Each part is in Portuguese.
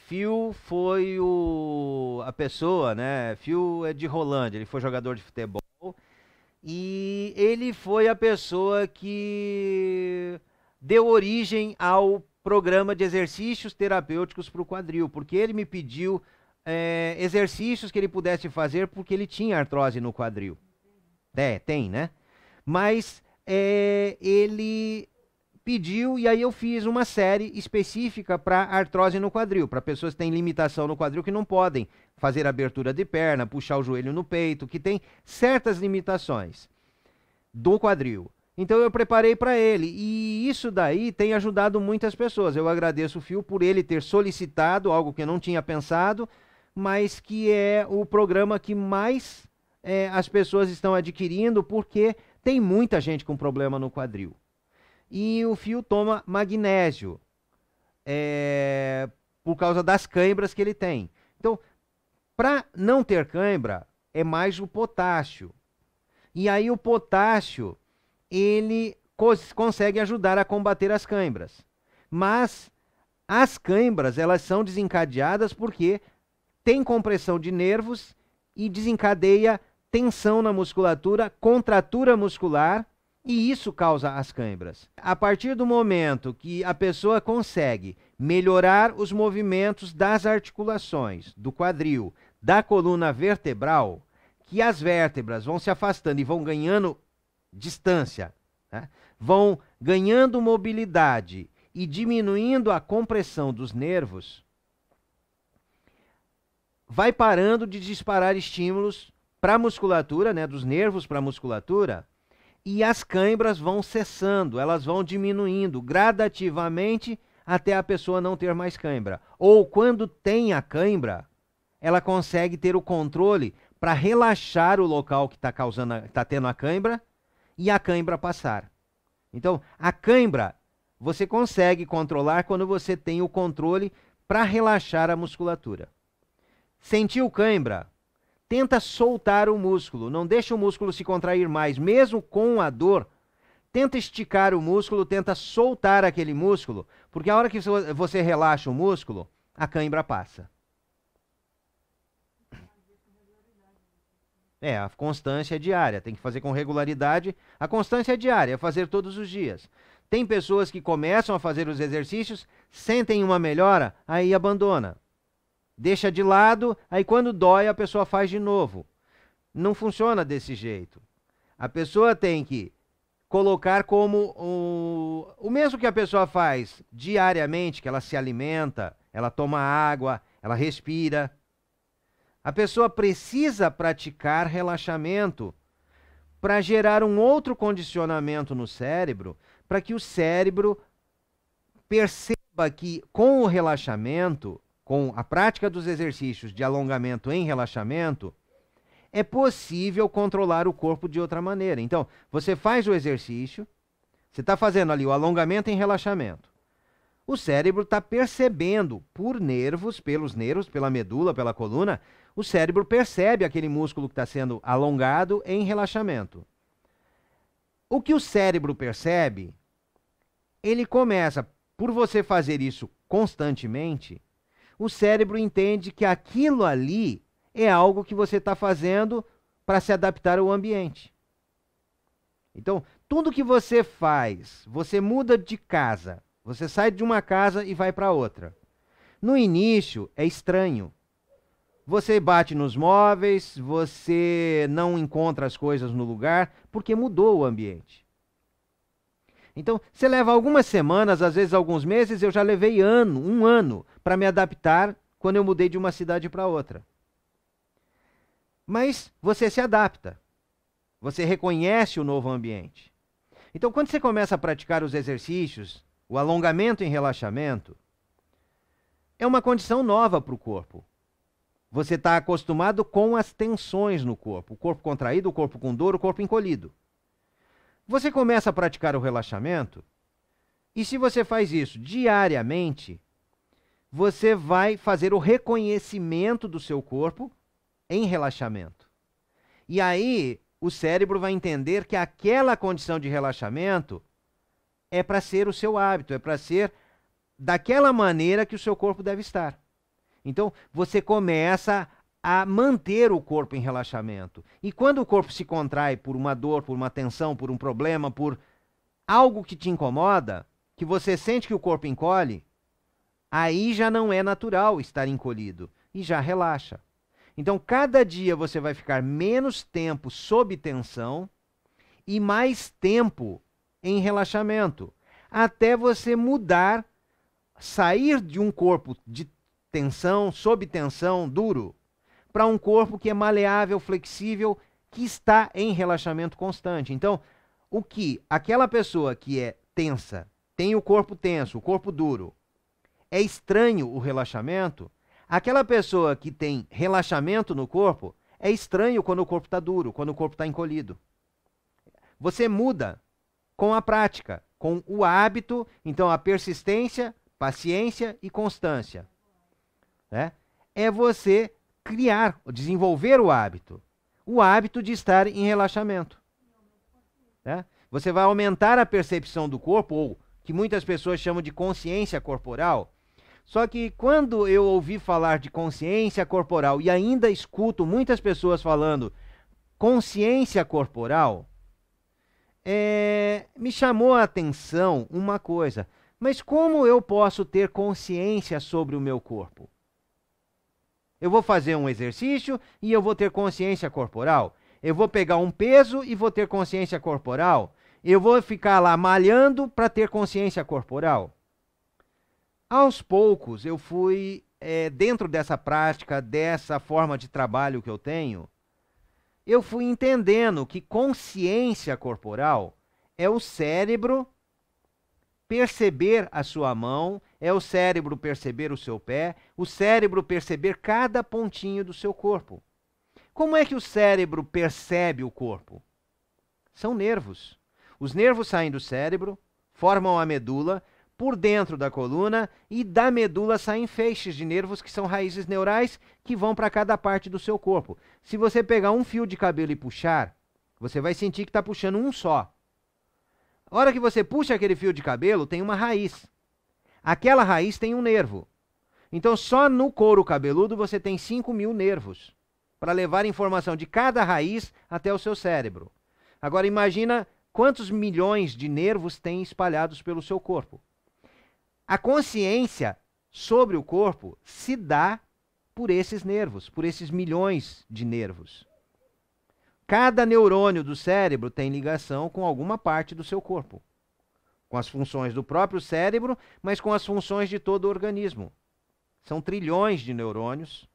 Phil foi a pessoa, né? Phil é de Rolândia, ele foi jogador de futebol e ele foi a pessoa que deu origem ao programa de exercícios terapêuticos para o quadril, porque ele me pediu exercícios que ele pudesse fazer porque ele tinha artrose no quadril. É, tem, né? Mas ele pediu e aí eu fiz uma série específica para artrose no quadril, para pessoas que têm limitação no quadril que não podem fazer abertura de perna, puxar o joelho no peito, que tem certas limitações do quadril. Então eu preparei para ele e isso daí tem ajudado muitas pessoas. Eu agradeço o Fio por ele ter solicitado algo que eu não tinha pensado, mas que é o programa que mais as pessoas estão adquirindo porque tem muita gente com problema no quadril. E o Fio toma magnésio por causa das cãibras que ele tem. Então, para não ter cãibra, é mais o potássio. E aí o potássio, ele consegue ajudar a combater as cãibras. Mas as cãibras, elas são desencadeadas porque tem compressão de nervos e desencadeia tensão na musculatura, contratura muscular, e isso causa as cãibras. A partir do momento que a pessoa consegue melhorar os movimentos das articulações, do quadril, da coluna vertebral, que as vértebras vão se afastando e vão ganhando distância, né? Vão ganhando mobilidade e diminuindo a compressão dos nervos, vai parando de disparar estímulos para a musculatura, né, dos nervos para a musculatura, e as cãibras vão cessando, elas vão diminuindo gradativamente até a pessoa não ter mais cãibra. Ou quando tem a cãibra, ela consegue ter o controle para relaxar o local que está tendo a cãibra e a cãibra passar. Então, a cãibra você consegue controlar quando você tem o controle para relaxar a musculatura. Sentiu cãibra? Tenta soltar o músculo, não deixa o músculo se contrair mais, mesmo com a dor. Tenta esticar o músculo, tenta soltar aquele músculo, porque a hora que você relaxa o músculo, a cãibra passa. A constância é diária, tem que fazer com regularidade. A constância é diária, é fazer todos os dias. Tem pessoas que começam a fazer os exercícios, sentem uma melhora, aí abandona. Deixa de lado, aí quando dói a pessoa faz de novo. Não funciona desse jeito. A pessoa tem que colocar como o mesmo que a pessoa faz diariamente, que ela se alimenta, ela toma água, ela respira. A pessoa precisa praticar relaxamento para gerar um outro condicionamento no cérebro, para que o cérebro perceba que com o relaxamento, com a prática dos exercícios de alongamento em relaxamento, é possível controlar o corpo de outra maneira. Então, você faz o exercício, você está fazendo ali o alongamento em relaxamento. O cérebro está percebendo por nervos, pelos nervos, pela medula, pela coluna, o cérebro percebe aquele músculo que está sendo alongado em relaxamento. O que o cérebro percebe, ele começa, por você fazer isso constantemente, o cérebro entende que aquilo ali é algo que você está fazendo para se adaptar ao ambiente. Então, tudo que você faz, você muda de casa, você sai de uma casa e vai para outra. No início, é estranho. Você bate nos móveis, você não encontra as coisas no lugar, porque mudou o ambiente. Então, você leva algumas semanas, às vezes alguns meses, eu já levei um ano, para me adaptar quando eu mudei de uma cidade para outra. Mas você se adapta. Você reconhece o novo ambiente. Então, quando você começa a praticar os exercícios, o alongamento em relaxamento, é uma condição nova para o corpo. Você está acostumado com as tensões no corpo. O corpo contraído, o corpo com dor, o corpo encolhido. Você começa a praticar o relaxamento, e se você faz isso diariamente, você vai fazer o reconhecimento do seu corpo em relaxamento. E aí, o cérebro vai entender que aquela condição de relaxamento é para ser o seu hábito, é para ser daquela maneira que o seu corpo deve estar. Então, você começa a manter o corpo em relaxamento. E quando o corpo se contrai por uma dor, por uma tensão, por um problema, por algo que te incomoda, que você sente que o corpo encolhe, aí já não é natural estar encolhido e já relaxa. Então, cada dia você vai ficar menos tempo sob tensão e mais tempo em relaxamento, até você mudar, sair de um corpo de tensão, sob tensão, duro, para um corpo que é maleável, flexível, que está em relaxamento constante. Então, o que aquela pessoa que é tensa, tem o corpo tenso, o corpo duro, é estranho o relaxamento, aquela pessoa que tem relaxamento no corpo, é estranho quando o corpo está duro, quando o corpo está encolhido. Você muda com a prática, com o hábito, então a persistência, paciência e constância. Né? É você criar, desenvolver o hábito de estar em relaxamento. Né? Você vai aumentar a percepção do corpo, ou que muitas pessoas chamam de consciência corporal. Só que quando eu ouvi falar de consciência corporal e ainda escuto muitas pessoas falando consciência corporal, me chamou a atenção uma coisa. Mas como eu posso ter consciência sobre o meu corpo? Eu vou fazer um exercício e eu vou ter consciência corporal. Eu vou pegar um peso e vou ter consciência corporal. Eu vou ficar lá malhando para ter consciência corporal. Aos poucos, eu fui, dentro dessa prática, dessa forma de trabalho que eu tenho, eu fui entendendo que consciência corporal é o cérebro perceber a sua mão, é o cérebro perceber o seu pé, o cérebro perceber cada pontinho do seu corpo. Como é que o cérebro percebe o corpo? São nervos. Os nervos saem do cérebro, formam a medula, por dentro da coluna, e da medula saem feixes de nervos que são raízes neurais que vão para cada parte do seu corpo. Se você pegar um fio de cabelo e puxar, você vai sentir que está puxando um só. A hora que você puxa aquele fio de cabelo, tem uma raiz. Aquela raiz tem um nervo. Então, só no couro cabeludo você tem 5.000 nervos para levar informação de cada raiz até o seu cérebro. Agora, imagina quantos milhões de nervos tem espalhados pelo seu corpo. A consciência sobre o corpo se dá por esses nervos, por esses milhões de nervos. Cada neurônio do cérebro tem ligação com alguma parte do seu corpo, com as funções do próprio cérebro, mas com as funções de todo o organismo. São trilhões de neurônios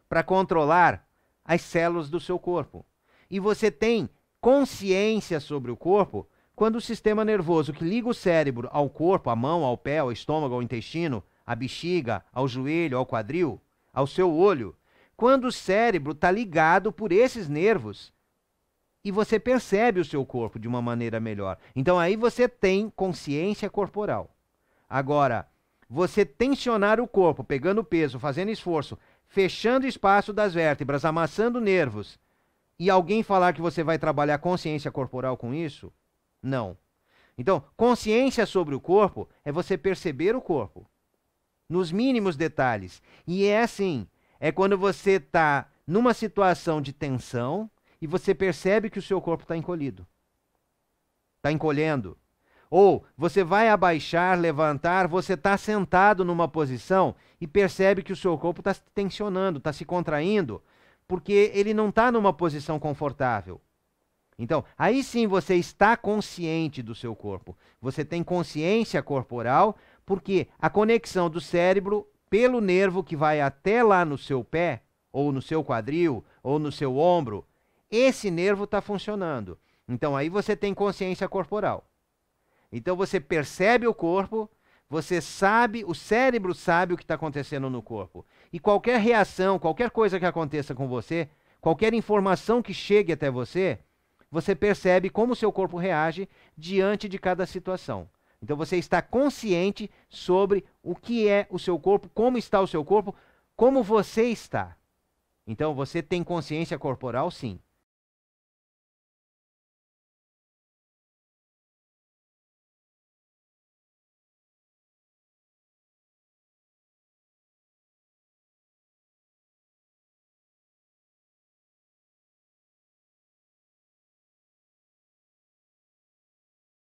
para controlar as células do seu corpo. E você tem consciência sobre o corpo quando o sistema nervoso que liga o cérebro ao corpo, à mão, ao pé, ao estômago, ao intestino, à bexiga, ao joelho, ao quadril, ao seu olho, quando o cérebro está ligado por esses nervos e você percebe o seu corpo de uma maneira melhor. Então aí você tem consciência corporal. Agora, você tensionar o corpo, pegando peso, fazendo esforço, fechando o espaço das vértebras, amassando nervos, e alguém falar que você vai trabalhar consciência corporal com isso? Não. Então, consciência sobre o corpo é você perceber o corpo, nos mínimos detalhes. E é assim, é quando você está numa situação de tensão e você percebe que o seu corpo está encolhido, está encolhendo. Ou você vai abaixar, levantar, você está sentado numa posição e percebe que o seu corpo está tensionando, está se contraindo, porque ele não está numa posição confortável. Então, aí sim você está consciente do seu corpo. Você tem consciência corporal, porque a conexão do cérebro pelo nervo que vai até lá no seu pé, ou no seu quadril, ou no seu ombro, esse nervo está funcionando. Então, aí você tem consciência corporal. Então, você percebe o corpo, você sabe, o cérebro sabe o que está acontecendo no corpo. E qualquer reação, qualquer coisa que aconteça com você, qualquer informação que chegue até você, você percebe como o seu corpo reage diante de cada situação. Então você está consciente sobre o que é o seu corpo, como está o seu corpo, como você está. Então você tem consciência corporal, sim.